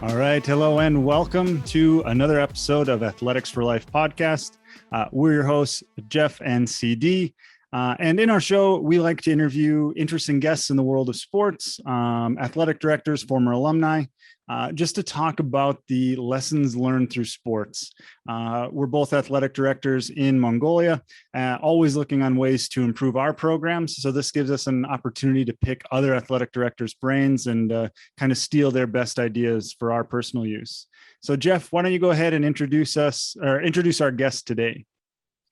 All right. Hello and welcome to another episode of Athletics for Life podcast. We're your hosts, Jeff and CD. And in our show, we like to interview interesting guests in the world of sports, athletic directors, former alumni, just to talk about the lessons learned through sports. We're both athletic directors in Mongolia, always looking on ways to improve our programs. So this gives us an opportunity to pick other athletic directors' brains and kind of steal their best ideas for our personal use. So Jeff, why don't you go ahead and introduce our guest today?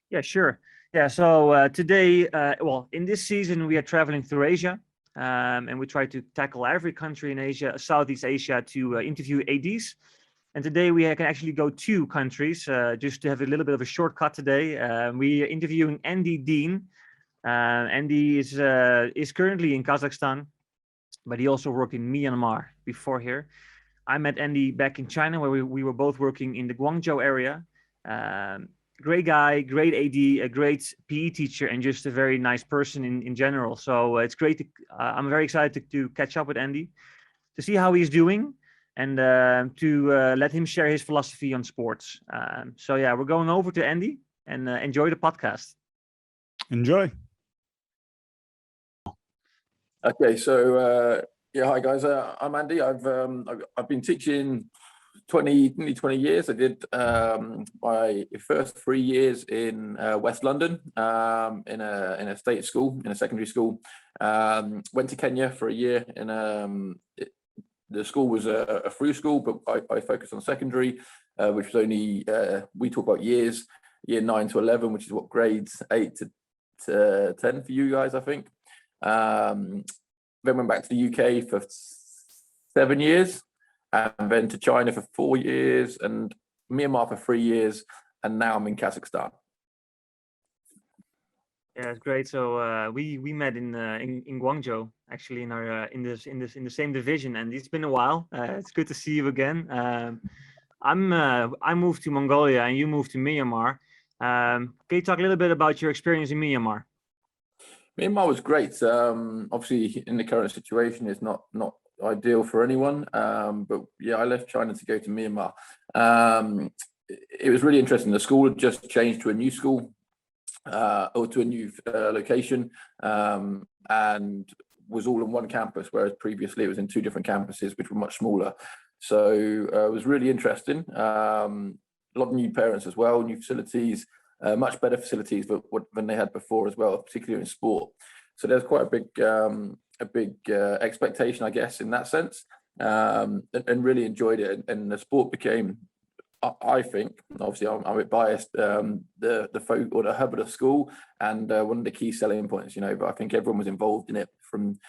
Yeah, sure. Yeah, so today, in this season, we are traveling through Asia, and we try to tackle every country in Asia, Southeast Asia, to interview ADs. And today we can actually go 2 countries, just to have a little bit of a shortcut today. We are interviewing Andy Dean. Andy is currently in Kazakhstan, but he also worked in Myanmar before here. I met Andy back in China, where we were both working in the Guangzhou area. Great guy, great AD, a great PE teacher, and just a very nice person in general. So it's great. I'm very excited to catch up with Andy, to see how he's doing, and to let him share his philosophy on sports. So yeah, we're going over to Andy, and enjoy the podcast. Enjoy. Okay, so hi guys. I'm Andy. I've been teaching nearly 20 years. I did my first 3 years in West London, in a state school, in a secondary school. Went to Kenya for a year, and the school was a free school, but I focused on secondary, which was only we talk about years, year 9 to 11, which is what grades 8 to 10 for you guys, I think. Then went back to the UK for 7 years, and then to China for 4 years, and Myanmar for 3 years, and now I'm in Kazakhstan. Yeah, it's great. So we met in Guangzhou, actually, in our in the same division, and it's been a while. It's good to see you again. I moved to Mongolia, and you moved to Myanmar. Can you talk a little bit about your experience in Myanmar? Myanmar was great. Obviously, in the current situation, it's not ideal for anyone. But yeah, I left China to go to Myanmar. It was really interesting. The school had just changed to a new school, or to a new location, and was all on one campus, whereas previously it was in 2 different campuses, which were much smaller. So it was really interesting. A lot of new parents as well, new facilities. Much better facilities than they had before as well, particularly in sport. So there's quite a big expectation, I guess, in that sense, and really enjoyed it. And the sport became, I think, obviously I'm a bit biased, the folk or the hub of the school, and one of the key selling points, but I think everyone was involved in it from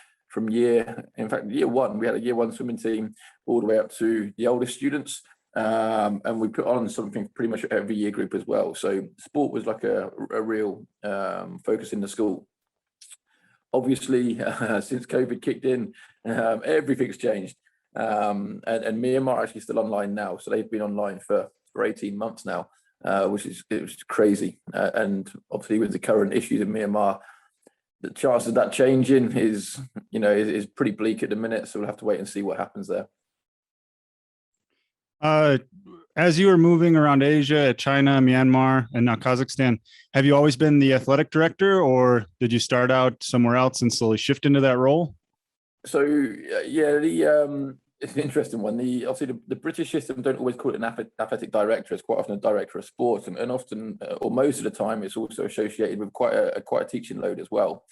year 1. We had a year 1 swimming team all the way up to the oldest students. And we put on something pretty much every year group as well. So sport was like a real focus in the school. Obviously, since COVID kicked in, everything's changed. And Myanmar are actually still online now. So they've been online for 18 months now, which is crazy. And obviously with the current issues in Myanmar, the chance of that changing is pretty bleak at the minute. So we'll have to wait and see what happens there. As you were moving around Asia, China, Myanmar, and now Kazakhstan, have you always been the athletic director, or did you start out somewhere else and slowly shift into that role? So yeah, it's an interesting one. Obviously the British system don't always call it an athletic director. It's quite often a director of sports, and often, or most of the time, it's also associated with quite a teaching load as well.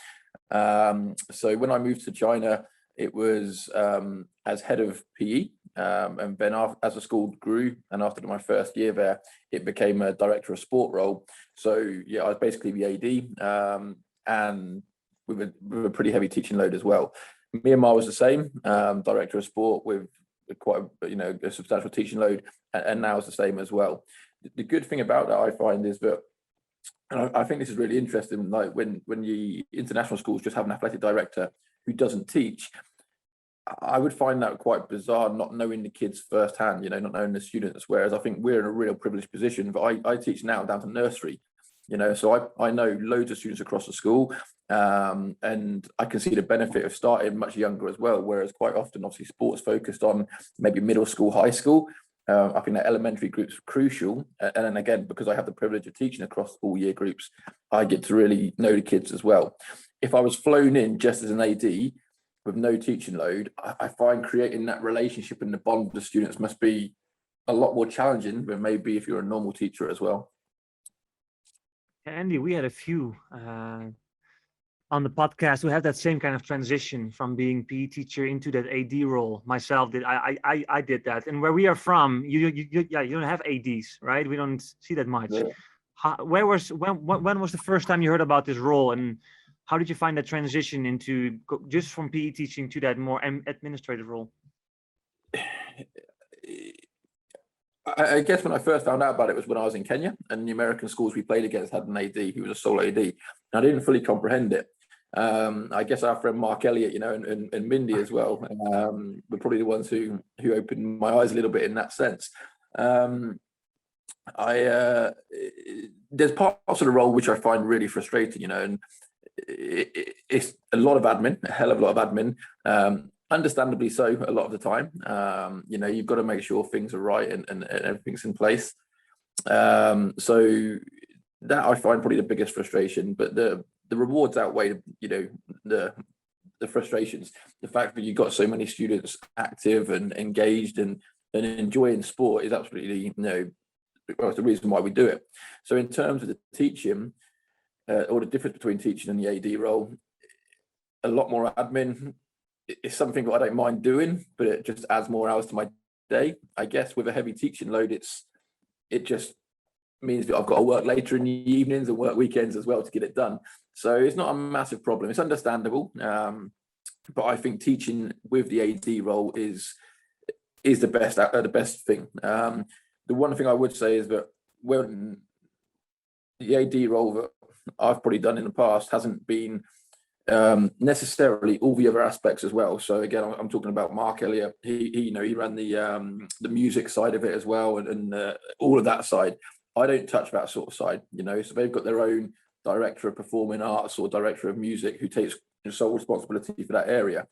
So when I moved to China, it was as head of PE. And then as the school grew, and after my first year there, it became a director of sport role. So yeah, I was basically the AD, and with a pretty heavy teaching load as well. Myanmar was the same, director of sport with quite a substantial teaching load, and now it's the same as well. The good thing about that, I find, is that, and I think this is really interesting, like when the international schools just have an athletic director who doesn't teach, I would find that quite bizarre, not knowing the kids firsthand, not knowing the students. Whereas I think we're in a real privileged position. But I teach now down to nursery, So I know loads of students across the school, and I can see the benefit of starting much younger as well, whereas quite often, obviously, sports focused on maybe middle school, high school. I think that elementary groups are crucial. And then again, because I have the privilege of teaching across all year groups, I get to really know the kids as well. If I was flown in just as an AD with no teaching load, I find creating that relationship and the bond with the students must be a lot more challenging than maybe if you're a normal teacher as well. Andy, we had a few on the podcast who have that same kind of transition from being PE teacher into that AD role. Myself did. I did that. And where we are from, you don't have ADs, right? We don't see that much. Yeah. When was the first time you heard about this role, and how did you find that transition into just from PE teaching to that more administrative role? I guess when I first found out about it was when I was in Kenya, and the American schools we played against had an AD who was a sole AD. And I didn't fully comprehend it. I guess our friend Mark Elliott, and Mindy as well, were probably the ones who opened my eyes a little bit in that sense. There's parts of the role which I find really frustrating, and it's a lot of admin, a hell of a lot of admin. Understandably so, a lot of the time. You've got to make sure things are right and everything's in place. So that I find probably the biggest frustration, but the rewards outweigh, the frustrations. The fact that you've got so many students active and engaged and enjoying sport is absolutely, well, it's the reason why we do it. So in terms of the teaching, or the difference between teaching and the AD role, a lot more admin. It's something that I don't mind doing, but it just adds more hours to my day. I guess with a heavy teaching load, it just means that I've got to work later in the evenings and work weekends as well to get it done. So it's not a massive problem. It's understandable, but I think teaching with the AD role is the best thing. The one thing I would say is that when the AD role that I've probably done in the past hasn't been necessarily all the other aspects as well. So again, I'm talking about Mark Elliott. He ran the music side of it as well, and all of that side. I don't touch that sort of side, So they've got their own director of performing arts or director of music who takes sole responsibility for that area.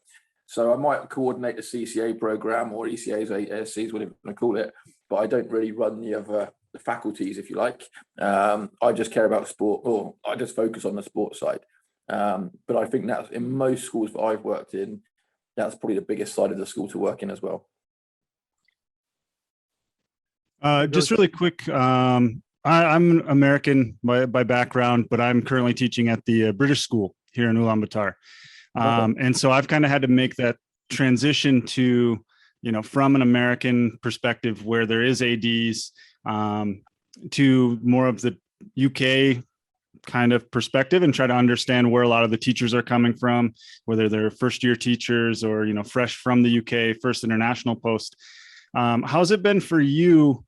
So I might coordinate the CCA program or ECAs, ASCs, whatever you want to call it, but I don't really run the faculties, if you like. I just care about sport, or I just focus on the sports side. But I think that's in most schools that I've worked in, that's probably the biggest side of the school to work in as well. Just really quick, I'm American by background, but I'm currently teaching at the British school here in Ulaanbaatar. And so I've kind of had to make that transition to, from an American perspective where there is ADs, to more of the UK kind of perspective and try to understand where a lot of the teachers are coming from, whether they're first year teachers or, fresh from the UK, first international post. How's it been for you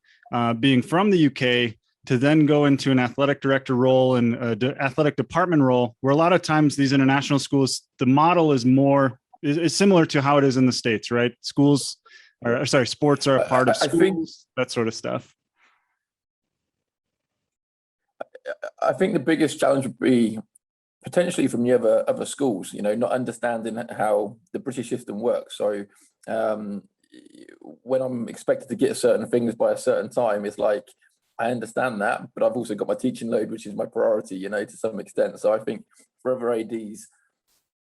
being from the UK to then go into an athletic director role and athletic department role, where a lot of times these international schools, the model is similar to how it is in the States, right? Sports are a part of schools, that sort of stuff. I think the biggest challenge would be potentially from the other schools, not understanding how the British system works. So when I'm expected to get certain things by a certain time, it's like, I understand that, but I've also got my teaching load, which is my priority, to some extent. So I think for other ADs,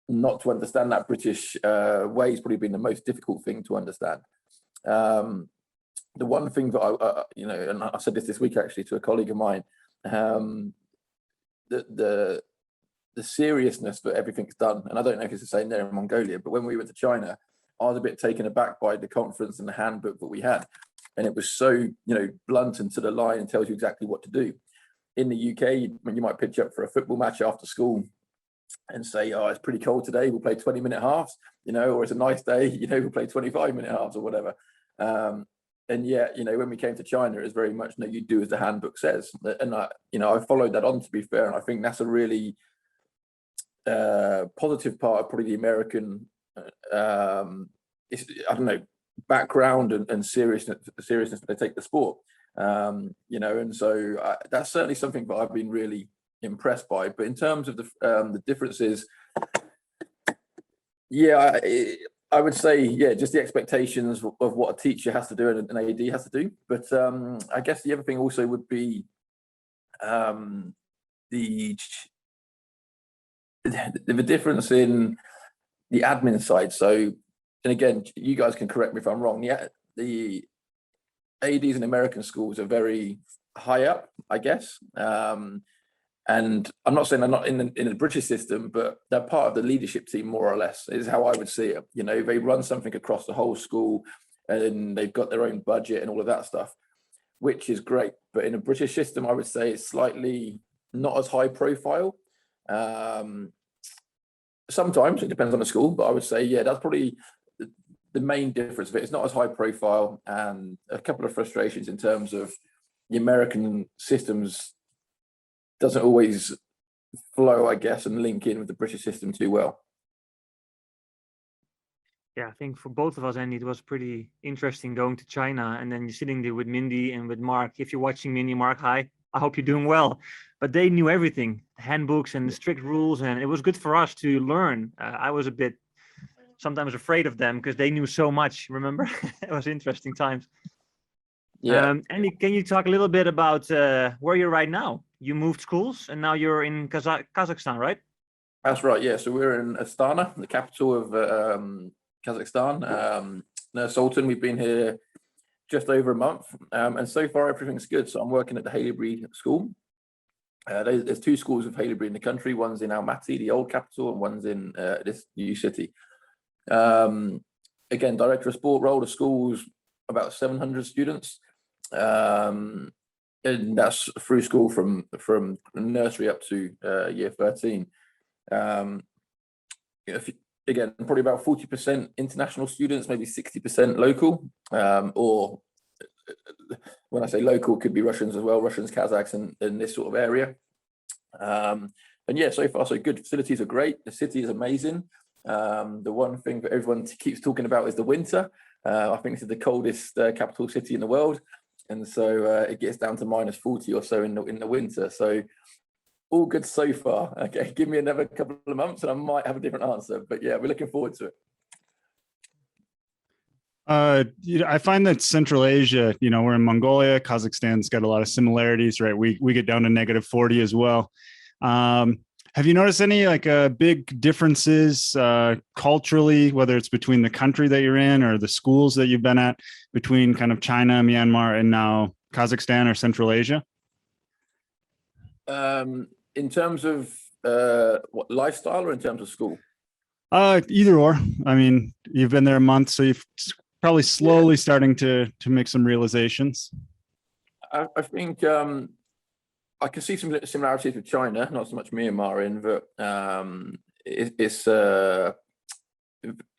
not to understand that British way has probably been the most difficult thing to understand. The one thing that and I said this week actually to a colleague of mine, the seriousness that everything's done, and I don't know if it's the same there in Mongolia, but when we went to China, I was a bit taken aback by the conference and the handbook that we had. And it was so, blunt and to the line and tells you exactly what to do. In the UK, when you might pitch up for a football match after school and say, oh, it's pretty cold today, we'll play 20-minute halves, or it's a nice day, we'll play 25-minute halves or whatever. And yet, when we came to China, it's very much, you do as the handbook says. And I followed that on, to be fair. And I think that's a really positive part of probably the American, background and seriousness that they take the sport. And so that's certainly something that I've been really impressed by. But in terms of the differences, I would say, just the expectations of what a teacher has to do and an AD has to do. But I guess the other thing also would be the difference in the admin side. So, and again, you guys can correct me if I'm wrong. Yeah, the ADs in American schools are very high up, I guess. And I'm not saying they're not in the British system, but they're part of the leadership team, more or less, is how I would see it. They run something across the whole school, and they've got their own budget and all of that stuff, which is great. But in a British system, I would say it's slightly not as high profile. Sometimes it depends on the school, but I would say, that's probably the main difference of it. It's not as high profile, and a couple of frustrations in terms of the American systems doesn't always flow, I guess, and link in with the British system too well. Yeah, I think for both of us, Andy, it was pretty interesting going to China, and then you're sitting there with Mindy and with Mark. If you're watching Mindy, Mark, hi, I hope you're doing well. But they knew everything, the handbooks and the strict rules, and it was good for us to learn. I was a bit sometimes afraid of them because they knew so much, remember? It was interesting times. Yeah. Andy, can you talk a little bit about where you're right now? You moved schools and now you're in Kazakhstan, right? That's right. Yeah. So we're in Astana, the capital of Kazakhstan. Sultan. We've been here just over a month, and so far everything's good. So I'm working at the Haileybury School. There's two schools of Haileybury in the country. One's in Almaty, the old capital, and one's in this new city. Again, director of sport role. The school's about 700 students. And that's through school from nursery up to year 13. Again, probably about 40% international students, maybe 60% local, or when I say local, could be Russians as well, Russians, Kazakhs, and this sort of area. And so far so good. Facilities are great. The city is amazing. The one thing that everyone keeps talking about is the winter. I think this is the coldest capital city in the world. And so it gets down to minus 40 or so in the winter. So all good so far. Okay, give me another couple of months and I might have a different answer. But yeah, we're looking forward to it. I find that Central Asia, we're in Mongolia, Kazakhstan's got a lot of similarities, right? We get down to negative 40 as well. Have you noticed any big differences culturally, whether it's between the country that you're in or the schools that you've been at, between kind of China, Myanmar, and now Kazakhstan or Central Asia? In terms of what, lifestyle, or in terms of school? Either or. I mean, you've been there a month, so you've probably slowly starting to make some realizations. I think I can see some similarities with China, not so much Myanmar in, but it's a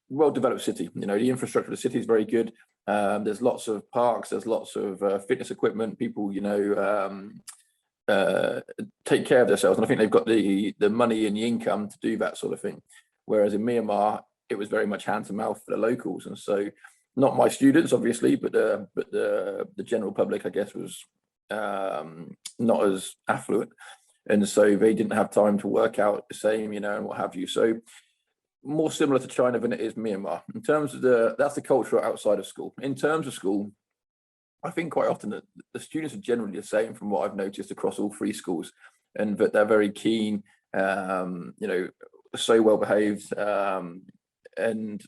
well-developed city. The infrastructure of the city is very good. There's lots of parks, there's lots of fitness equipment. People, take care of themselves, and I think they've got the money and the income to do that sort of thing. Whereas in Myanmar, it was very much hand to mouth for the locals, and so not my students, obviously, but the general public, I guess, was not as affluent, and so they didn't have time to work out the same, and what have you. So more similar to China than it is Myanmar in terms of that's the culture outside of school. In terms of school, I think quite often that the students are generally the same from what I've noticed across all three schools, and that they're very keen, so well behaved, and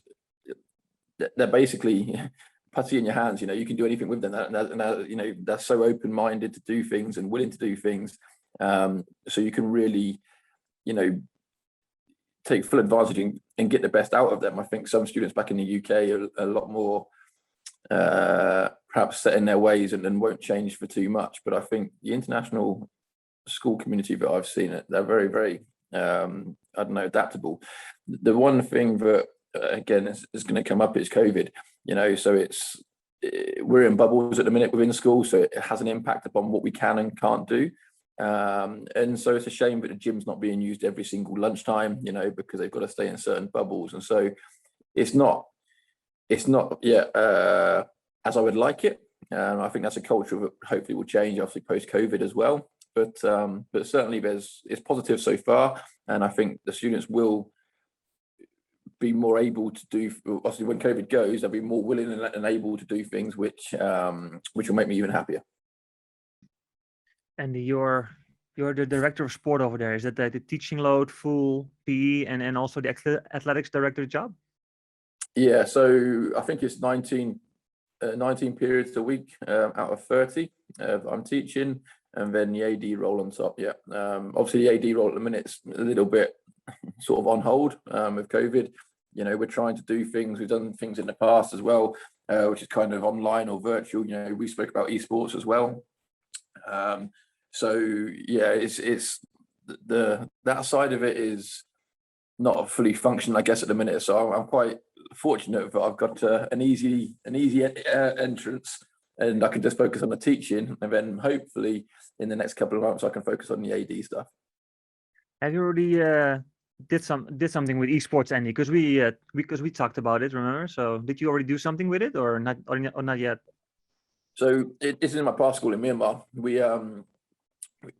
they're basically putty in your hands. You can do anything with them, and they're so open-minded to do things and willing to do things, so you can really take full advantage and get the best out of them. I think some students back in the UK are a lot more perhaps set in their ways and won't change for too much, but I think the international school community that I've seen, they're very, very adaptable. The one thing that again is going to come up is COVID, so we're in bubbles at the minute within school, so it has an impact upon what we can and can't do, and so it's a shame that the gym's not being used every single lunchtime, because they've got to stay in certain bubbles, and so it's not as I would like it, I think that's a culture that hopefully will change, obviously post-COVID as well. But certainly it's positive so far, and I think the students will be more able to do. Obviously, when COVID goes, they'll be more willing and able to do things which will make me even happier. And you're the director of sport over there. Is that the teaching load, full PE, and also the athletics director job? Yeah, so I think it's 19 periods a week out of 30 I'm teaching, and then the AD role on top. Yeah, obviously the AD role at the minute's a little bit sort of on hold with COVID. You know, we're trying to do things. We've done things in the past as well, which is kind of online or virtual. You know, we spoke about eSports as well. So yeah, it's that side of it is not fully functioning, I guess, at the minute. So I'm quite fortunate that I've got an easy entrance, and I can just focus on the teaching, and then hopefully in the next couple of months I can focus on the AD stuff. Have you already did something with eSports, Andy? Because we talked about it, remember? So did you already do something with it, or not yet? So it's in my past school in Myanmar.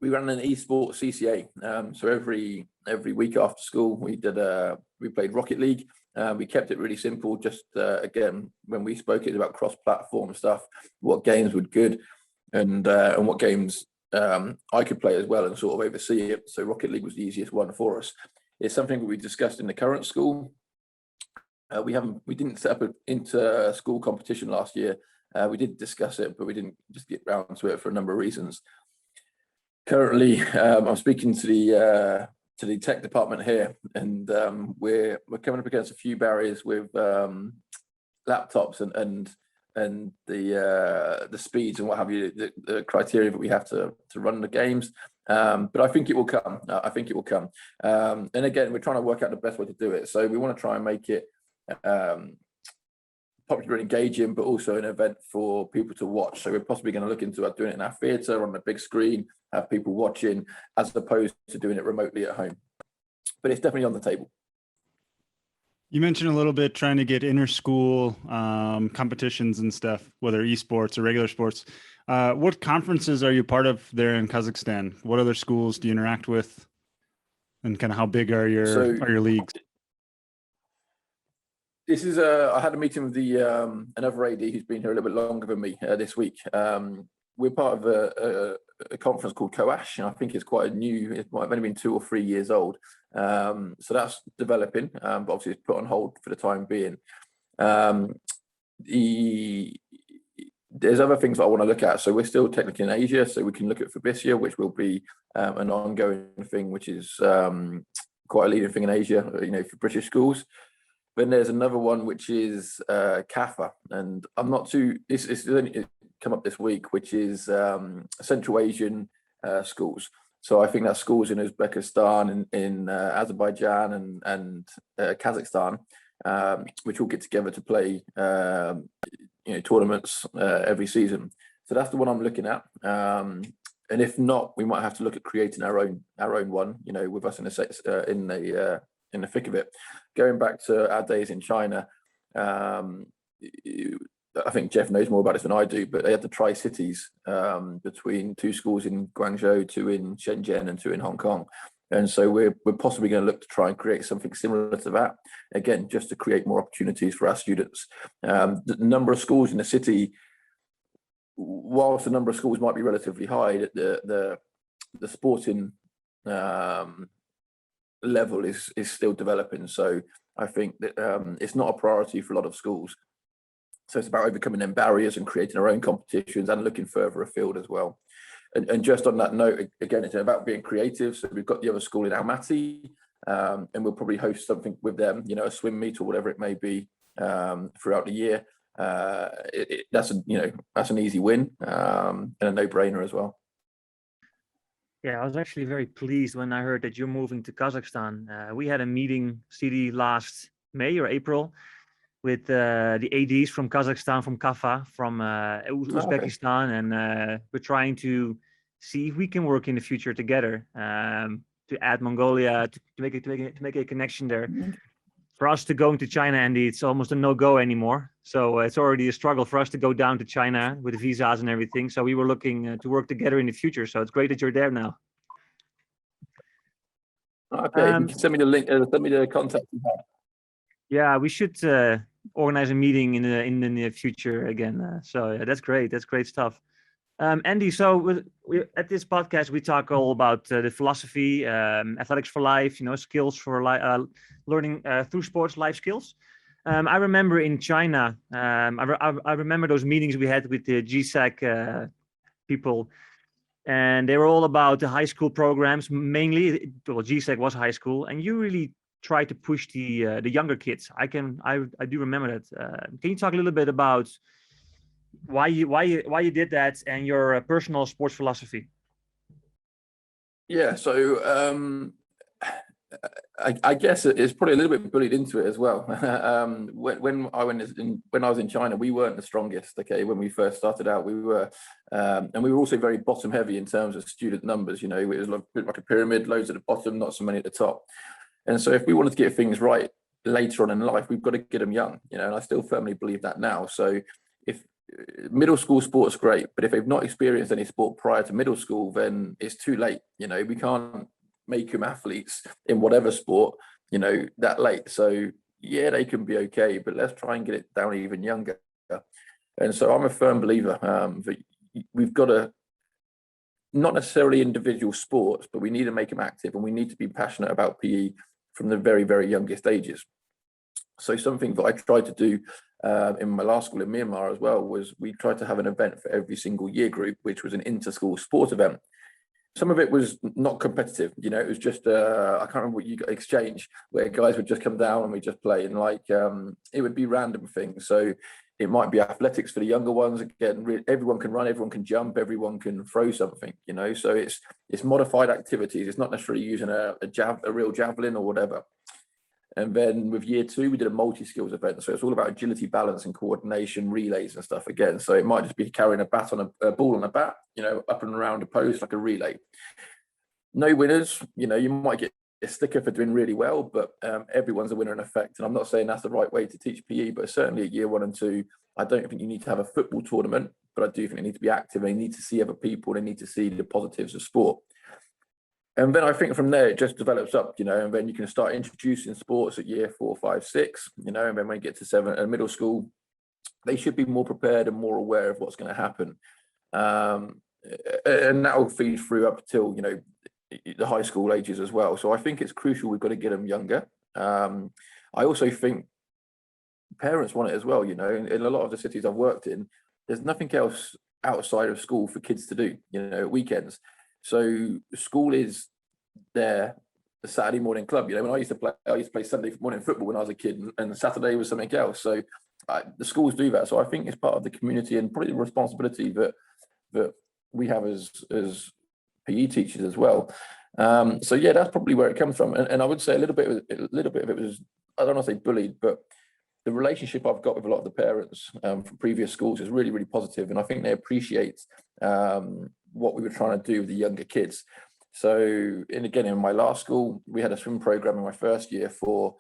We ran an eSport CCA. So every week after school, we played Rocket League. We kept it really simple. Just again, when we spoke, it was about cross-platform stuff, what games were good, and what games I could play as well, and sort of oversee it. So Rocket League was the easiest one for us. It's something that we discussed in the current school. We didn't set up an inter-school competition last year. We did discuss it, but we didn't just get round to it for a number of reasons. Currently, I'm speaking to the tech department here, and we're coming up against a few barriers with laptops and the speeds and what have you, the criteria that we have to run the games. But I think it will come. And again, we're trying to work out the best way to do it. So we want to try and make it popular and engaging, but also an event for people to watch. So we're possibly going to look into doing it in our theatre on a big screen, have people watching, as opposed to doing it remotely at home. But it's definitely on the table. You mentioned a little bit trying to get inter-school competitions and stuff, whether esports or regular sports. What conferences are you part of there in Kazakhstan? What other schools do you interact with? And kind of how big are your leagues? This is I had a meeting with another AD who's been here a little bit longer than me this week. We're part of a conference called COASH, and I think it's quite new. It might have only been 2 or 3 years old. So that's developing, but obviously it's put on hold for the time being. There's other things that I want to look at. So we're still technically in Asia, so we can look at Fabisia, which will be an ongoing thing, which is quite a leading thing in Asia, you know, for British schools. Then there's another one which is CAFA, and I'm not too. It's only come up this week, which is Central Asian schools. So I think that's schools in Uzbekistan, in Azerbaijan, and Kazakhstan, which all get together to play tournaments every season. So that's the one I'm looking at. And if not, we might have to look at creating our own one. You know, with us in the thick of it. Going back to our days in China, I think Jeff knows more about this than I do, but they had the Tri-Cities between 2 schools in Guangzhou, 2 in Shenzhen, and 2 in Hong Kong. And so we're possibly going to look to try and create something similar to that, again, just to create more opportunities for our students. The number of schools in the city, whilst the number of schools might be relatively high, the sporting level is still developing. So I think that it's not a priority for a lot of schools. So it's about overcoming them barriers and creating our own competitions and looking further afield as well. And just on that note, again, it's about being creative. So we've got the other school in Almaty, and we'll probably host something with them, you know, a swim meet or whatever it may be throughout the year. That's an easy win and a no-brainer as well. Yeah, I was actually very pleased when I heard that you're moving to Kazakhstan. We had a meeting, CD, last May or April, with the ADs from Kazakhstan, from Kafa, from Uzbekistan, and we're trying to see if we can work in the future together to add Mongolia to make a connection there. for us to go into China, Andy, it's almost a no-go anymore. So it's already a struggle for us to go down to China with visas and everything. So we were looking to work together in the future. So it's great that you're there now. Okay, you can send me the link. Send me the contact you have. Yeah, we should organize a meeting in the near future again. So yeah, that's great. That's great stuff. Andy, so we at this podcast we talk all about the philosophy, athletics for life, skills for learning through sports, life skills. I remember in China, I remember those meetings we had with the GSAC people, and they were all about the high school programs mainly. Well, GSAC was high school, and you really try to push the younger kids. I do remember that. Can you talk a little bit about why you did that and your personal sports philosophy? Yeah, so I guess it's probably a little bit bullied into it as well. When I was in China, we weren't the strongest. Okay, when we first started out, we were, and we were also very bottom heavy in terms of student numbers. It was like a pyramid, loads at the bottom, not so many at the top. And so if we wanted to get things right later on in life, we've got to get them young. And I still firmly believe that now. So if middle school sport's great, but if they've not experienced any sport prior to middle school, then it's too late. We can't make them athletes in whatever sport, that late. So yeah, they can be okay, but let's try and get it down even younger. And so I'm a firm believer that we've got to, not necessarily individual sports, but we need to make them active, and we need to be passionate about PE from the very, very youngest ages. So something that I tried to do in my last school in Myanmar as well was we tried to have an event for every single year group, which was an inter-school sport event. Some of it was not competitive, it was just, I can't remember what you got, exchange, where guys would just come down and we just play, and it would be random things. So it might be athletics for the younger ones. Again, everyone can run, everyone can jump, everyone can throw something, so it's modified activities. It's not necessarily using a real javelin or whatever. And then with year 2, we did a multi-skills event. So it's all about agility, balance and coordination, relays and stuff again. So it might just be carrying a ball on a bat, up and around a post like a relay. No winners, you might get a sticker for doing really well, but everyone's a winner in effect. And I'm not saying that's the right way to teach PE, but certainly at year 1 and 2, I don't think you need to have a football tournament, but I do think they need to be active. They need to see other people. They need to see the positives of sport. And then I think from there, it just develops up, and then you can start introducing sports at year 4, 5, 6, and then when you get to 7 and middle school, they should be more prepared and more aware of what's going to happen. And that will feed through up till, the high school ages as well. So I think it's crucial. We've got to get them younger. I also think parents want it as well. In a lot of the cities I've worked in, there's nothing else outside of school for kids to do, weekends. So school is their Saturday morning club. When I used to play Sunday morning football when I was a kid, and Saturday was something else. So the schools do that. So I think it's part of the community and probably the responsibility that we have as PE teachers as well. So yeah, that's probably where it comes from. And I would say a little bit of it was, I don't want to say bullied, but the relationship I've got with a lot of the parents from previous schools is really, really positive, and I think they appreciate what we were trying to do with the younger kids. So, and again, in my last school, we had a swim program in my first year for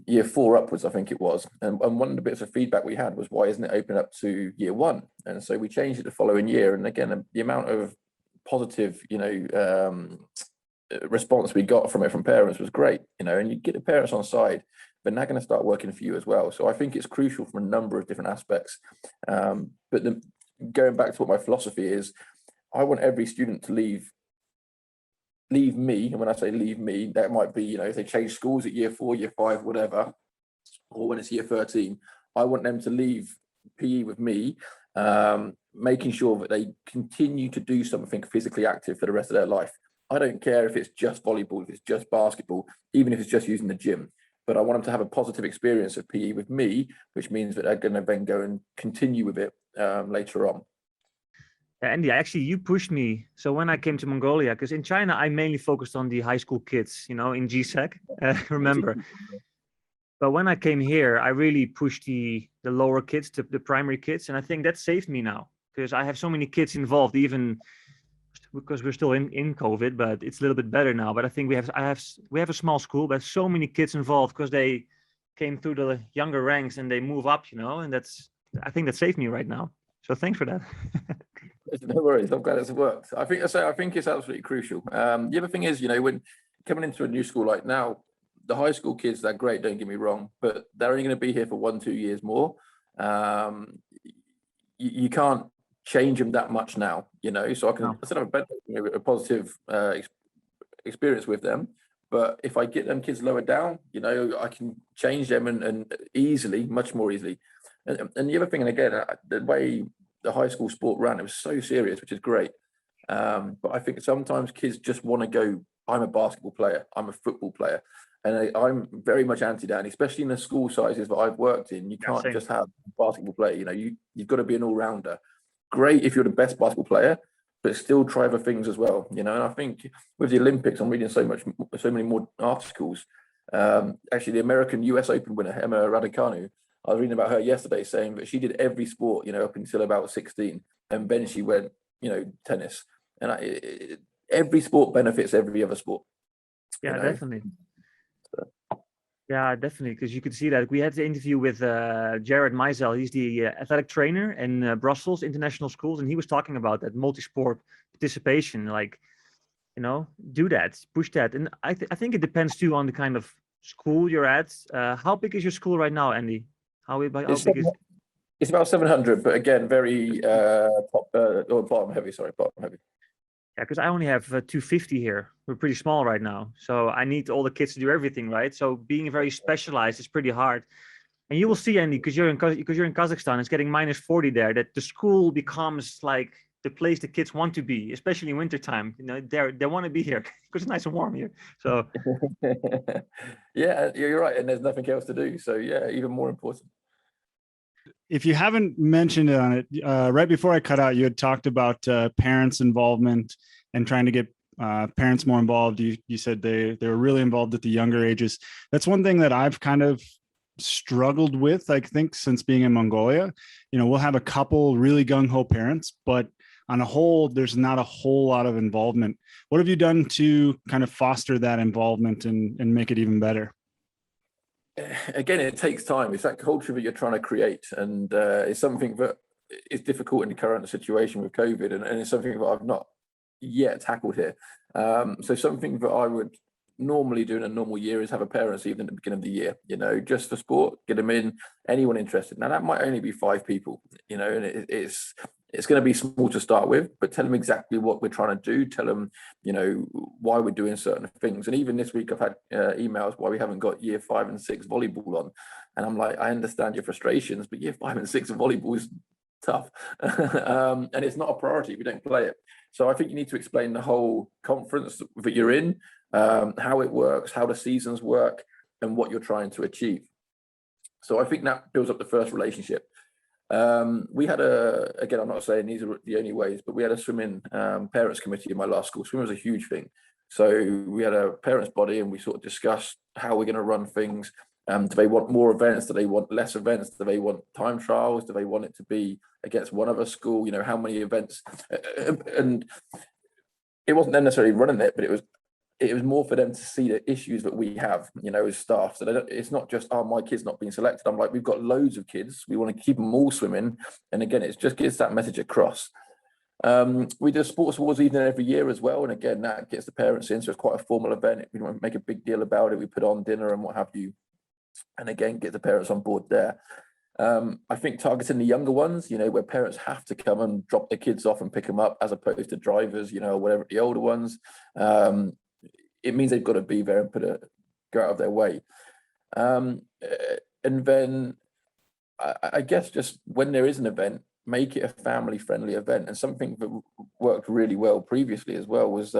year 4 upwards, I think it was. And one of the bits of feedback we had was, why isn't it open up to year 1? And so we changed it the following year. And again, the amount of positive, response we got from it from parents was great, and you get the parents on side, but they're going to start working for you as well. So I think it's crucial from a number of different aspects. But going back to what my philosophy is, I want every student to leave me. And when I say leave me, that might be, if they change schools at year 4, year 5, whatever, or when it's year 13, I want them to leave PE with me, making sure that they continue to do something physically active for the rest of their life. I don't care if it's just volleyball, if it's just basketball, even if it's just using the gym. But I want them to have a positive experience of PE with me, which means that they're going to then go and continue with it later on. Andy, actually, you pushed me. So when I came to Mongolia, because in China, I mainly focused on the high school kids, in GSAC, remember. But when I came here, I really pushed the lower kids, the primary kids. And I think that saved me now, because I have so many kids involved, even because we're still in COVID, but it's a little bit better now. But I think we have a small school, but so many kids involved because they came through the younger ranks and they move up, and I think that saved me right now. So thanks for that. No worries. I'm glad it's worked. I think it's absolutely crucial. The other thing is, when coming into a new school like now, the high school kids, they're great, don't get me wrong, but they're only going to be here for 1-2 years more. You can't change them that much now, so I can still have a positive experience with them. But if I get them kids lower down, I can change them and easily, much more easily. And the other thing, and again, the way the high school sport ran, it was so serious, which is great. But I think sometimes kids just want to go, I'm a basketball player, I'm a football player. And I'm very much anti that, especially in the school sizes that I've worked in. You can't just have a basketball player. You've got to be an all-rounder. Great if you're the best basketball player, but still try other things as well. And I think with the Olympics, I'm reading so many more articles. Actually, the American US Open winner, Emma Raducanu, I was reading about her yesterday, saying that she did every sport, up until about 16, and then she went, tennis. And every sport benefits every other sport. Yeah, definitely. Yeah, definitely, because you could see that. We had the interview with Jared Meisel. He's the athletic trainer in Brussels International Schools, and he was talking about that multi-sport participation, do that, push that. And I think it depends too on the kind of school you're at. How big is your school right now, Andy? How big is it? It's about 700, but again, very bottom heavy. Sorry, bottom heavy. Yeah, because I only have 250 here. We're pretty small right now, so I need all the kids to do everything, right? So being very specialized is pretty hard. And you will see, Andy, because you're in Kazakhstan, it's getting -40 there. That the school becomes like the place the kids want to be, especially in wintertime. They want to be here because it's nice and warm here. So yeah, you're right, and there's nothing else to do. So yeah, even more important. If you haven't mentioned it on it, right before I cut out, you had talked about parents' involvement and trying to get parents more involved. You said they were really involved at the younger ages. That's one thing that I've kind of struggled with, I think, since being in Mongolia. We'll have a couple really gung-ho parents, but on a whole, there's not a whole lot of involvement. What have you done to kind of foster that involvement and make it even better? Again, it takes time. It's that culture that you're trying to create, and it's something that is difficult in the current situation with COVID, and it's something that I've not yet tackled here. So something that I would normally do in a normal year is have a parents' evening at the beginning of the year, just for sport, get them in, anyone interested. Now that might only be 5 people, and it's going to be small to start with, but tell them exactly what we're trying to do. Tell them, why we're doing certain things. And even this week, I've had emails why we haven't got year 5 and 6 volleyball on. And I'm like, I understand your frustrations, but year 5 and 6 volleyball is tough. And it's not a priority if you don't play it. So I think you need to explain the whole conference that you're in, how it works, how the seasons work, and what you're trying to achieve. So I think that builds up the first relationship. We had again, I'm not saying these are the only ways, but we had a swimming parents committee in my last school. Swimming was a huge thing. So we had a parents body and we sort of discussed how we're going to run things. Do they want more events? Do they want less events? Do they want time trials? Do they want it to be against one other school? How many events? And it wasn't necessarily running it, but it was more for them to see the issues that we have, as staff. So it's not just, my kid's not being selected. I'm like, we've got loads of kids. We want to keep them all swimming. And again, it just gets that message across. We do a sports awards evening every year as well. And again, that gets the parents in. So it's quite a formal event. We don't make a big deal about it. We put on dinner and what have you. And again, get the parents on board there. I think targeting the younger ones, where parents have to come and drop their kids off and pick them up as opposed to drivers, whatever, the older ones. It means they've got to be there and go out of their way. And then I guess just when there is an event, make it a family-friendly event. And something that worked really well previously as well was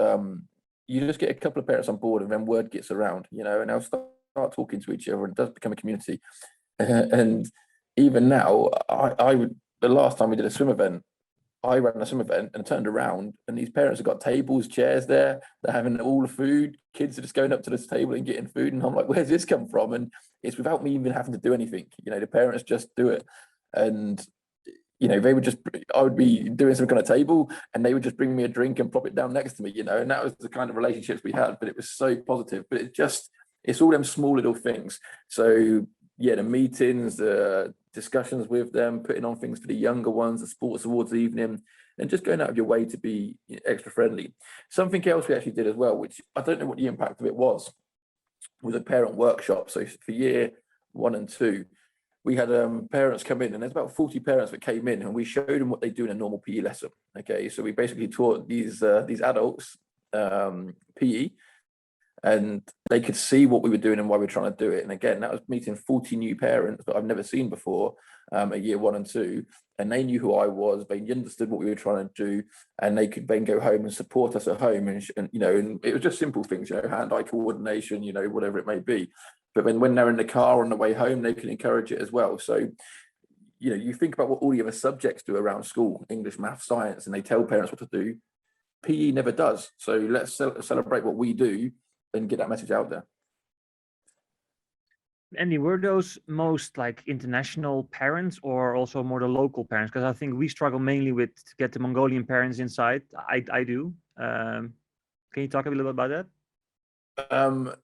you just get a couple of parents on board and then word gets around, and they'll start talking to each other and it does become a community. And even now, I would, the last time we did a swim event, I ran a swim event and turned around and these parents have got tables, chairs there. They're having all the food. Kids are just going up to this table and getting food. And I'm like, where's this come from? And it's without me even having to do anything. The parents just do it. And, I would be doing some kind of table and they would just bring me a drink and prop it down next to me, and that was the kind of relationships we had, but it was so positive. But it's all them small little things. So yeah, the meetings, the discussions with them, putting on things for the younger ones, the sports awards evening, and just going out of your way to be extra friendly. Something else we actually did as well, which I don't know what the impact of it was a parent workshop. So for year 1 and 2, we had parents come in, and there's about 40 parents that came in, and we showed them what they do in a normal PE lesson. Okay, so we basically taught these adults PE, and they could see what we were doing and why we were trying to do it. And again, that was meeting 40 new parents that I've never seen before at year 1 and 2, and they knew who I was. They understood what we were trying to do, and they could then go home and support us at home. And it was just simple things, hand-eye coordination, whatever it may be. But when they're in the car on the way home, they can encourage it as well. So, you think about what all the other subjects do around school, English, math, science, and they tell parents what to do. PE never does. So let's celebrate what we do and get that message out there. Andy, were those most like international parents or also more the local parents? Because I think we struggle mainly with to get the Mongolian parents inside. I do. Can you talk a little bit about that?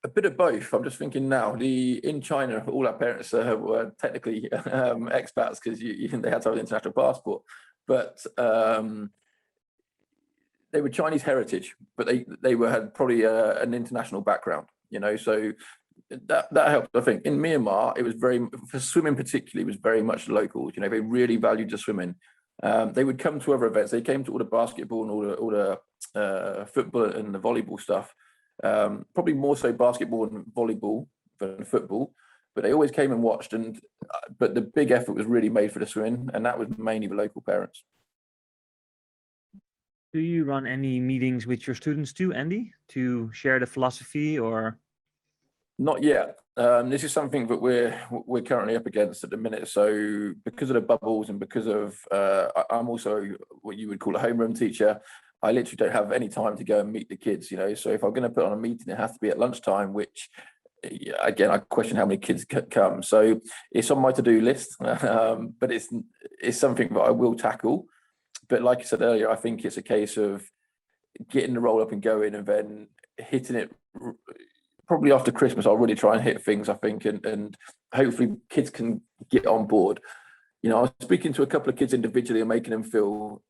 A bit of both. I'm just thinking now. In China, all our parents were technically expats because they had to have an international passport, but they were Chinese heritage, but they had probably an international background. So that helped. I think in Myanmar, it was for swimming particularly, was very much local. They really valued the swimming. They would come to other events. They came to all the basketball and all the football and the volleyball stuff. Probably more so basketball and volleyball than football, but they always came and watched. But the big effort was really made for the swimming, and that was mainly the local parents. Do you run any meetings with your students too, Andy, to share the philosophy or? Not yet. This is something that we're currently up against at the minute. So because of the bubbles and because of I'm also what you would call a homeroom teacher, I literally don't have any time to go and meet the kids. So if I'm going to put on a meeting, it has to be at lunchtime, which again, I question how many kids come. So it's on my to-do list, but it's something that I will tackle. But like I said earlier, I think it's a case of getting the roll up and going, and then hitting it. Probably after Christmas, I'll really try and hit things, I think, and hopefully kids can get on board. I was speaking to a couple of kids individually and making them feel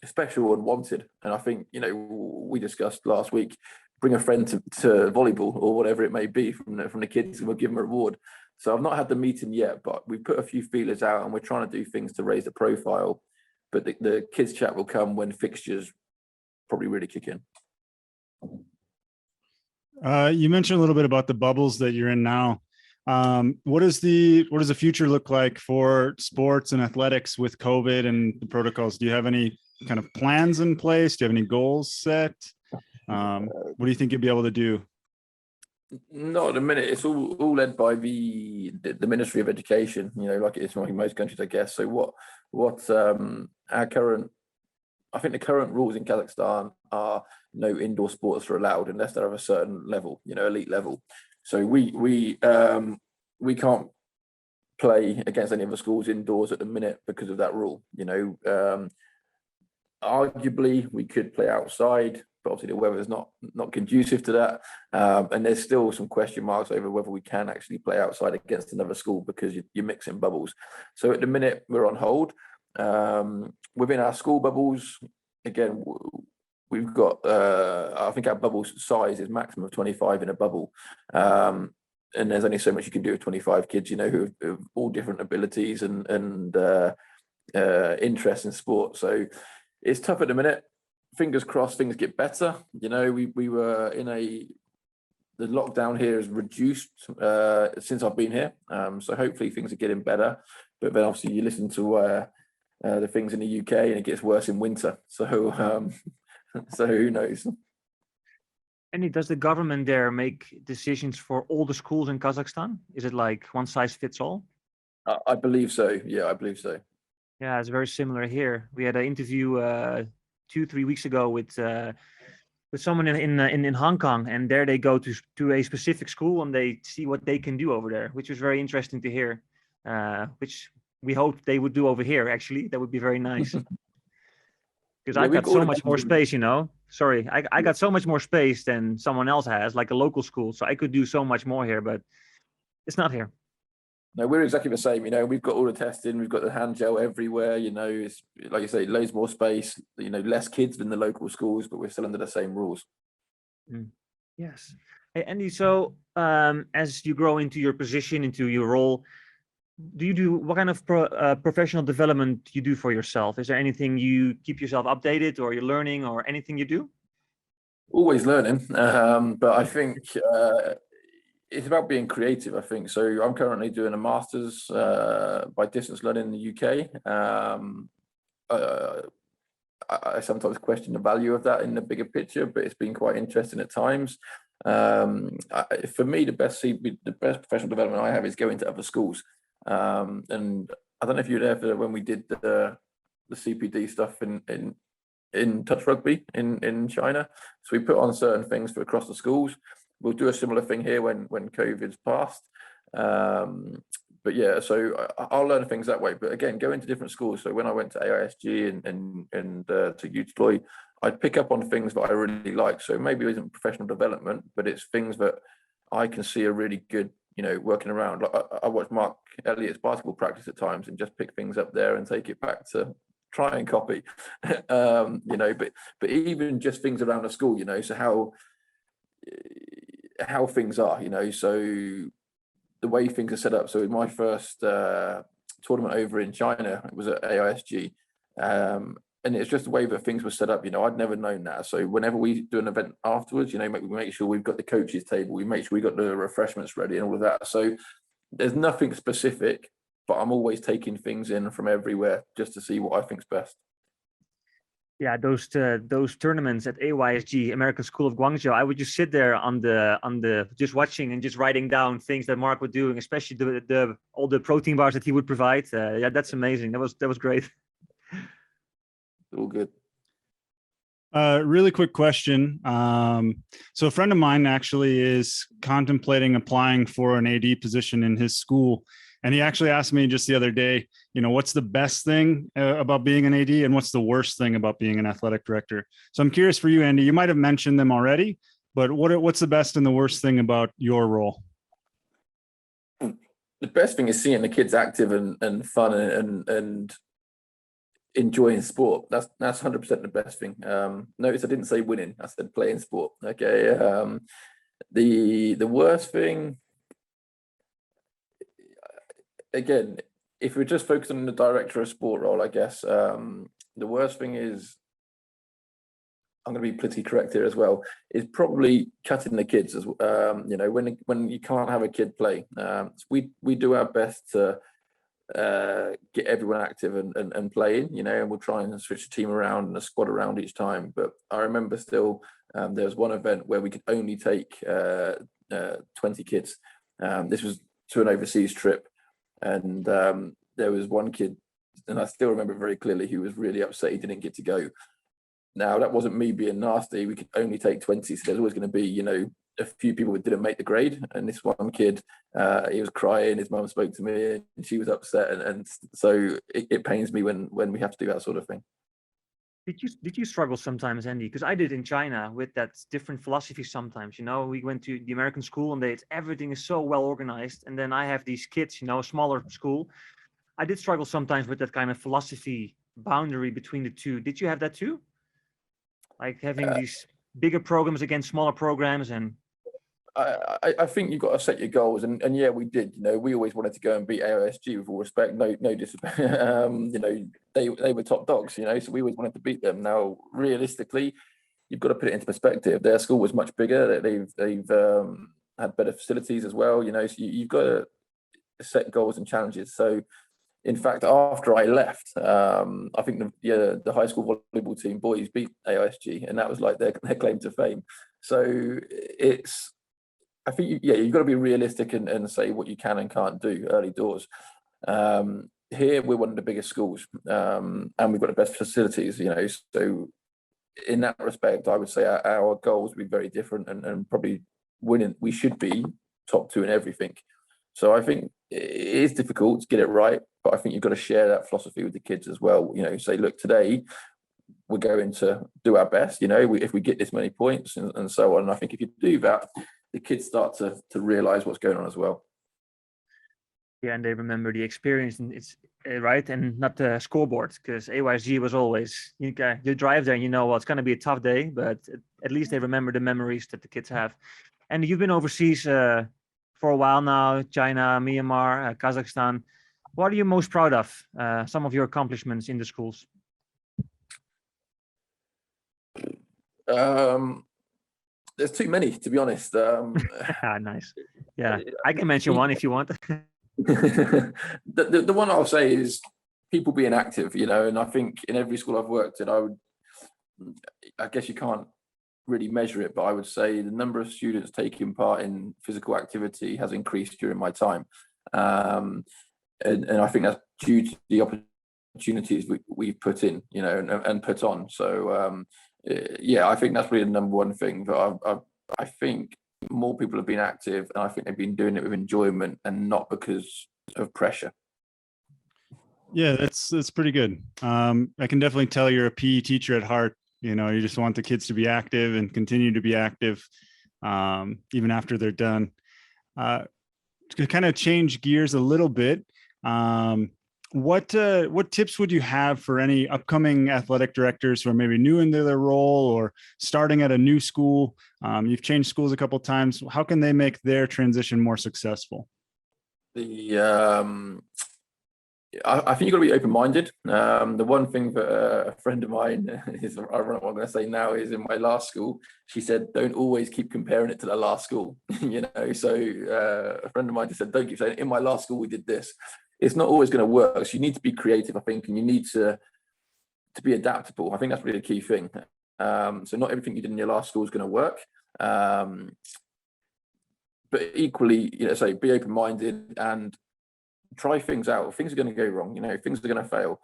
special and wanted. And I think, we discussed last week, bring a friend to volleyball or whatever it may be from the kids, and we'll give them a reward. So I've not had the meeting yet, but we put a few feelers out, and we're trying to do things to raise the profile. But the kids chat will come when fixtures probably really kick in. You mentioned a little bit about the bubbles that you're in now. What does the future look like for sports and athletics with COVID and the protocols? Do you have any kind of plans in place? Do you have any goals set? What do you think you'll be able to do? Not at the minute. It's all led by the Ministry of Education, like it is in most countries, I guess. So what I think the current rules in Kazakhstan are no indoor sports are allowed unless they're of a certain level, elite level. So we can't play against any other schools indoors at the minute because of that rule. Arguably we could play outside, but obviously the weather is not conducive to that. And there's still some question marks over whether we can actually play outside against another school because you're mixing bubbles. So at the minute we're on hold. Within our school bubbles, again, we've got, I think our bubble size is maximum of 25 in a bubble. And there's only so much you can do with 25 kids, who have all different abilities and interests in sport. So it's tough at the minute. Fingers crossed things get better. We were the lockdown here has reduced since I've been here. So hopefully things are getting better. But then obviously you listen to the things in the UK and it gets worse in winter. So so who knows? And does the government there make decisions for all the schools in Kazakhstan? Is it like one size fits all? I believe so. Yeah, I believe so. Yeah, it's very similar here. We had an interview 2-3 weeks ago with someone in Hong Kong, and there they go to a specific school and they see what they can do over there, which was very interesting to hear. which we hope they would do over here. Actually, that would be very nice. Because Yeah, I've we've got got so all the much more things space, Sorry, I got so much more space than someone else has, like a local school. So I could do so much more here, but it's not here. No, we're exactly the same. We've got all the testing, we've got the hand gel everywhere. It's like you say, loads more space. Less kids than the local schools, but we're still under the same rules. Yes. Hey, Andy, so as you grow into your position, into your role, what kind of professional development you do for yourself? Is there anything you keep yourself updated, or you're learning, or anything you do? Always learning, but I think it's about being creative. I think so. I'm currently doing a master's by distance learning in the UK. I sometimes question the value of that in the bigger picture, but it's been quite interesting at times. For me, the best professional development I have is going to other schools. And I don't know if you were there for when we did the CPD stuff in touch rugby in China. So we put on certain things for across the schools. We'll do a similar thing here when COVID's passed. But yeah, so I'll learn things that way. But again, go into different schools. So when I went to AISG and to Youth Deploy, I'd pick up on things that I really like. So maybe it isn't professional development, but it's things that I can see are really good, working around. Like I watch Mark Elliott's basketball practice at times and just pick things up there and take it back to try and copy. But even just things around the school, so how things are, so the way things are set up. So in my first tournament over in China, it was at AISG, and it's just the way that things were set up. I'd never known that. So whenever we do an event afterwards, we make sure we've got the coaches table, we make sure we got the refreshments ready and all of that. So there's nothing specific, but I'm always taking things in from everywhere just to see what I think's best. Yeah, those tournaments at AYSG, American School of Guangzhou, I would just sit there on the just watching and just writing down things that Mark was doing, especially all the protein bars that he would provide. Yeah, that's amazing. That was great. All good. Really quick question. So a friend of mine actually is contemplating applying for an AD position in his school. And he actually asked me just the other day, what's the best thing about being an AD and what's the worst thing about being an athletic director? So I'm curious for you, Andy, you might have mentioned them already, but what's the best and the worst thing about your role? The best thing is seeing the kids active and fun and enjoying sport. That's 100% the best thing. Notice I didn't say winning, I said playing sport. Okay. The worst thing, again, if we're just focused on the director of sport role, I guess the worst thing is, I'm going to be politically correct here as well, is probably cutting the kids as when you can't have a kid play. So we do our best to get everyone active and playing, and we'll try and switch the team around and the squad around each time. But I remember still there was one event where we could only take 20 kids. This was to an overseas trip, and there was one kid, and I still remember very clearly, who was really upset he didn't get to go. Now, that wasn't me being nasty. We could only take 20, so there's always going to be, a few people that didn't make the grade. And this one kid, he was crying. His mum spoke to me, and she was upset. And so it pains me when we have to do that sort of thing. Did you struggle sometimes, Andy? Because I did in China with that different philosophy sometimes. We went to the American school and everything is so well organized. And then I have these kids, a smaller school. I did struggle sometimes with that kind of philosophy boundary between the two. Did you have that too? Like having these bigger programs against smaller programs? And I think you've got to set your goals, and yeah, we did. We always wanted to go and beat AOSG with all respect. No disrespect. They were top dogs. So we always wanted to beat them. Now, realistically, you've got to put it into perspective. Their school was much bigger. They've had better facilities as well. So you've got to set goals and challenges. So, in fact, after I left, I think the high school volleyball team boys beat AISG, and that was like their claim to fame. So I think you've got to be realistic and say what you can and can't do early doors. Here we're one of the biggest schools, and we've got the best facilities. So in that respect, I would say our goals would be very different, and probably winning. We should be top two in everything. So I think it is difficult to get it right, but I think you've got to share that philosophy with the kids as well. Say, look, today we're going to do our best. If we get this many points and so on. And I think if you do that, the kids start to realize what's going on as well. Yeah, and they remember the experience, and it's right, and not the scoreboard, because AYSG was always you drive there and it's going to be a tough day, but at least they remember the memories that the kids have. And you've been overseas for a while now, China, Myanmar, Kazakhstan. What are you most proud of? Some of your accomplishments in the schools? There's too many, to be honest. Nice. Yeah, I can mention one if you want. The one I'll say is people being active, and I think in every school I've worked at, I guess you can't really measure it, but I would say the number of students taking part in physical activity has increased during my time. And I think that's due to the opportunities we've put in, and put on. So, I think that's really the number one thing. But I think more people have been active, and I think they've been doing it with enjoyment and not because of pressure. Yeah, that's pretty good. I can definitely tell you're a PE teacher at heart. You just want the kids to be active and continue to be active, even after they're done. To kind of change gears a little bit, what tips would you have for any upcoming athletic directors who are maybe new into their role or starting at a new school? You've changed schools a couple of times. How can they make their transition more successful? I think you've got to be open-minded. The one thing that a friend of mine is, I don't know what I'm going to say now, is in my last school, she said, don't always keep comparing it to the last school. So a friend of mine just said, don't keep saying, in my last school we did this. It's not always going to work. So you need to be creative, I think, and you need to be adaptable. I think that's really the key thing. So not everything you did in your last school is going to work. But equally, so be open-minded and try things out. Things are going to go wrong. Things are going to fail.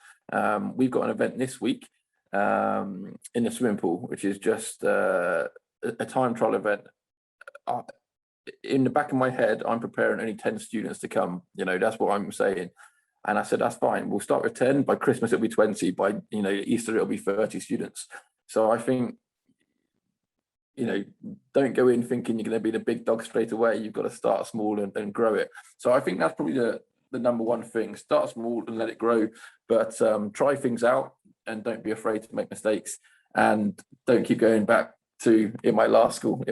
We've got an event this week in the swimming pool, which is just a time trial event. In the back of my head, I'm preparing only 10 students to come. That's what I'm saying. And I said, that's fine. We'll start with 10. By Christmas, it'll be 20. By, Easter, it'll be 30 students. So I think, don't go in thinking you're going to be the big dog straight away. You've got to start small and grow it. So I think that's probably the number one thing. Start small and let it grow, but try things out and don't be afraid to make mistakes, and don't keep going back to in my last school.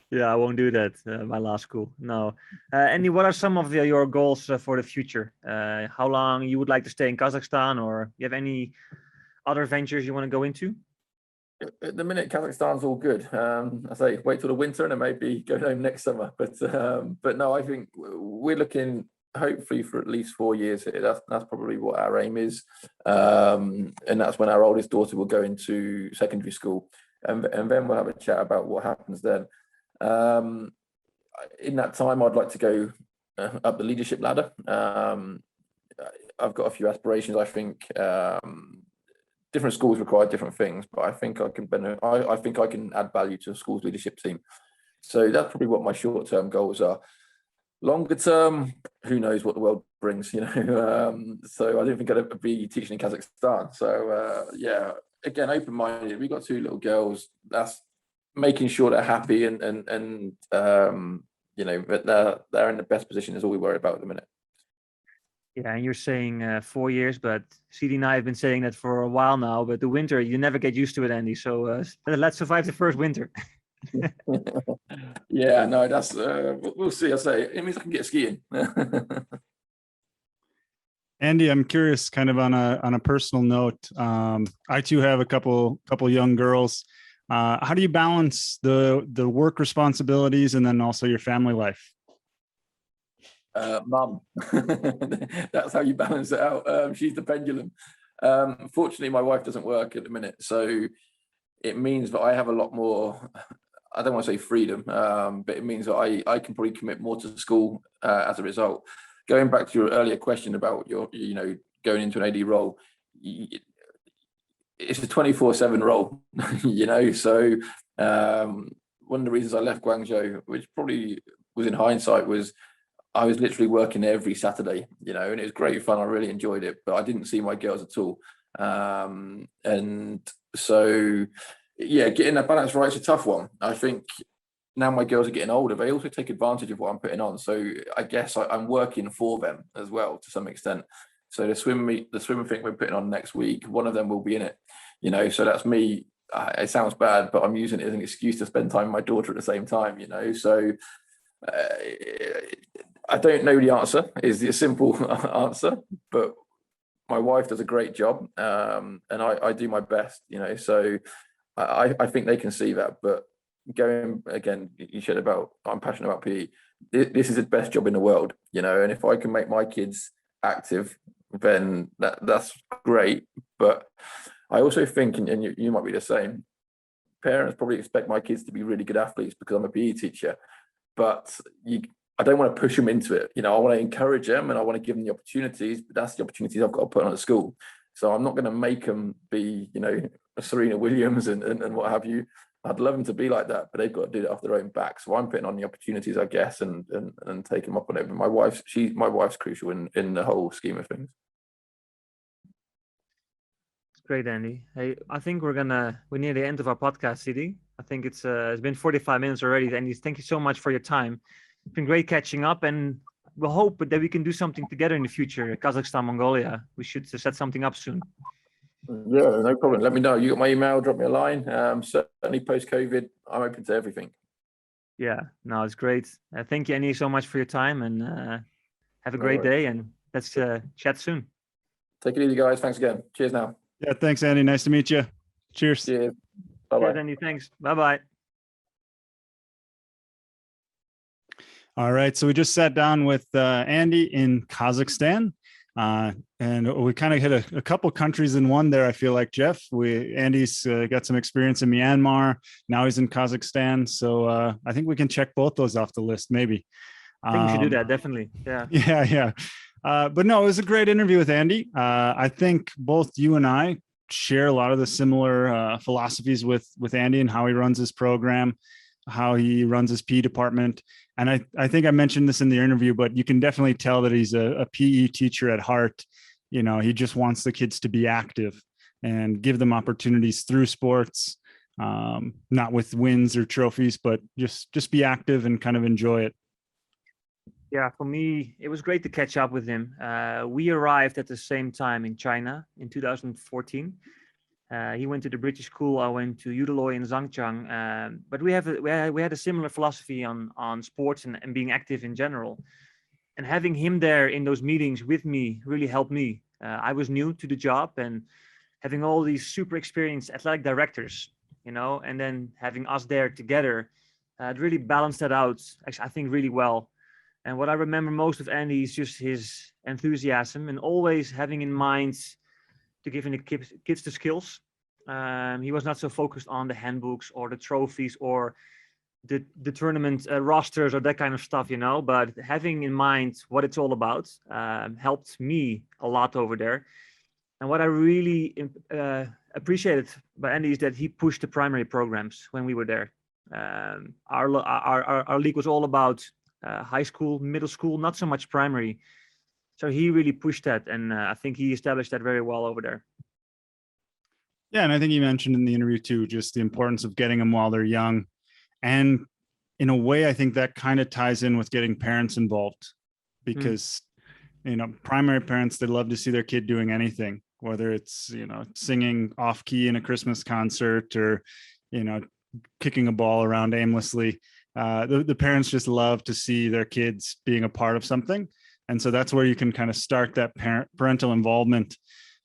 Yeah, I won't do that. My last school. No. Andy, what are some of your goals for the future? How long you would like to stay in Kazakhstan, or you have any other ventures you want to go into? At the minute, Kazakhstan's all good. I say wait till the winter and then maybe go home next summer. But no, I think we're looking hopefully for at least 4 years here. That's probably what our aim is, and that's when our oldest daughter will go into secondary school, and then we'll have a chat about what happens then. In that time, I'd like to go up the leadership ladder. I've got a few aspirations. I think different schools require different things, but I think I can add value to a school's leadership team. So that's probably what my short-term goals are. Longer term, who knows what the world brings, So I don't think I'd be teaching in Kazakhstan. So again, open-minded. We've got 2 little girls. That's making sure they're happy and that they're in the best position is all we worry about at the minute. Yeah, and you're saying 4 years, but CD and I have been saying that for a while now. But the winter, you never get used to it, Andy. So let's survive the first winter. Yeah, no, that's we'll see. I say it means I can get skiing. Andy, I'm curious, kind of on a personal note. I too have a couple young girls. How do you balance the work responsibilities and then also your family life? Mum, that's how you balance it out. She's the pendulum. Fortunately, my wife doesn't work at the minute, so it means that I have a lot more. I don't want to say freedom, but it means that I can probably commit more to school as a result. Going back to your earlier question about your, going into an AD role, it's a 24/7 role, So one of the reasons I left Guangzhou, which probably was in hindsight, was I was literally working every Saturday, and it was great fun. I really enjoyed it, but I didn't see my girls at all. And so, yeah, getting that balance right is a tough one. I think now my girls are getting older, they also take advantage of what I'm putting on. So I guess I'm working for them as well to some extent. So the swim thing we're putting on next week, one of them will be in it, so that's me. It sounds bad, but I'm using it as an excuse to spend time with my daughter at the same time, so I don't know the answer is the simple answer, but my wife does a great job, and I do my best, so I think they can see that. But going again, you said about I'm passionate about PE. This is the best job in the world, and if I can make my kids active, then that's great. But I also think, and you might be the same, parents probably expect my kids to be really good athletes because I'm a PE teacher, but I don't want to push them into it. I want to encourage them and I want to give them the opportunities, but that's the opportunities I've got to put on at school. So I'm not going to make them be, a Serena Williams and what have you. I'd love them to be like that, but they've got to do it off their own back. So I'm putting on the opportunities, I guess, and taking them up on it. But my wife's crucial in the whole scheme of things. Great, Andy. Hey, I think we're near the end of our podcast, CD. I think it's been 45 minutes already. Andy, thank you so much for your time. It's been great catching up, and we'll hope that we can do something together in the future. Kazakhstan, Mongolia. We should set something up soon. Yeah, no problem. Let me know. You got my email, drop me a line. Certainly post-COVID, I'm open to everything. Yeah, no, it's great. Thank you, Andy, so much for your time, and have a great day, and let's chat soon. Take it easy, guys. Thanks again. Cheers now. Yeah, thanks, Andy. Nice to meet you. Cheers. Cheers. Bye-bye. Cheers, Andy. Thanks. Bye-bye. All right. So we just sat down with Andy in Kazakhstan. And we kind of hit a couple countries in one there. I feel like, Jeff. Andy's got some experience in Myanmar. Now he's in Kazakhstan. So I think we can check both those off the list, maybe. I think we should do that, definitely. Yeah. Yeah. But no, it was a great interview with Andy. I think both you and I share a lot of the similar philosophies with Andy and how he runs his program, how he runs his PE department. And I think I mentioned this in the interview, but you can definitely tell that he's a PE teacher at heart. He just wants the kids to be active and give them opportunities through sports, not with wins or trophies, but just be active and kind of enjoy it. Yeah, for me, it was great to catch up with him. We arrived at the same time in China in 2014. He went to the British school. I went to Udaloy in Zhangjiang. But we had a similar philosophy on sports and being active in general. And having him there in those meetings with me really helped me. I was new to the job, and having all these super experienced athletic directors, and then having us there together, it really balanced that out, actually, I think, really well. And what I remember most of Andy is just his enthusiasm and always having in mind to giving the kids the skills. He was not so focused on the handbooks or the trophies or the tournament rosters or that kind of stuff, but having in mind what it's all about helped me a lot over there. And what I really appreciated by Andy is that he pushed the primary programs when we were there. Our league was all about high school, middle school, not so much primary. So he really pushed that, and I think he established that very well over there. Yeah, and I think you mentioned in the interview too, just the importance of getting them while they're young. And in a way, I think that kind of ties in with getting parents involved, because, primary parents, they love to see their kid doing anything, whether it's, singing off key in a Christmas concert or, kicking a ball around aimlessly. The parents just love to see their kids being a part of something. And so that's where you can kind of start that parental involvement.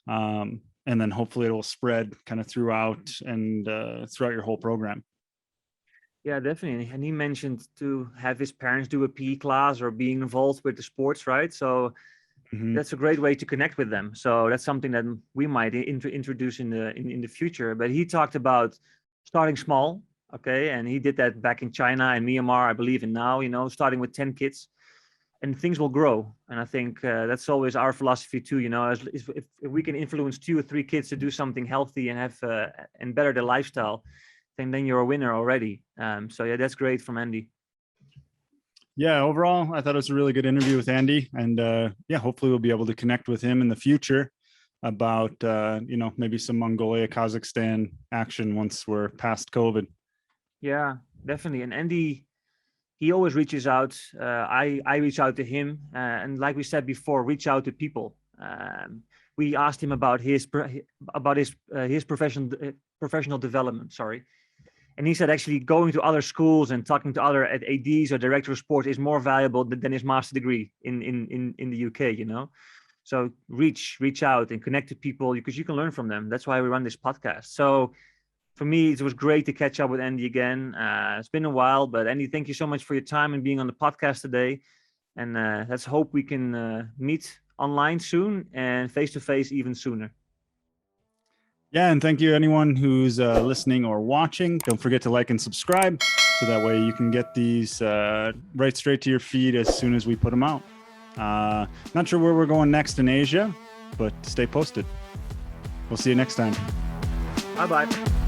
And then hopefully it will spread kind of throughout your whole program. Yeah, definitely. And he mentioned to have his parents do a PE class or being involved with the sports, right? So that's a great way to connect with them. So that's something that we might introduce in the future. But he talked about starting small, okay? And he did that back in China and Myanmar, I believe, and now, starting with 10 kids. And things will grow. And I think that's always our philosophy too, if we can influence 2 or 3 kids to do something healthy and have and better their lifestyle, then you're a winner already. So yeah, that's great from Andy. Yeah, overall, I thought it was a really good interview with Andy, and hopefully we'll be able to connect with him in the future about maybe some Mongolia, Kazakhstan action once we're past COVID. Yeah, definitely. And Andy, he always reaches out. I reach out to him, and like we said before, reach out to people. We asked him about his professional development. Sorry. And he said actually going to other schools and talking to other ADs or director of sport is more valuable than his master degree in the UK, So reach out and connect to people because you can learn from them. That's why we run this podcast. So for me, it was great to catch up with Andy again. It's been a while, but Andy, thank you so much for your time and being on the podcast today. And let's hope we can meet online soon and face-to-face even sooner. Yeah, and thank you anyone who's listening or watching. Don't forget to like and subscribe so that way you can get these right straight to your feed as soon as we put them out. Not sure where we're going next in Asia, but stay posted. We'll see you next time. Bye-bye.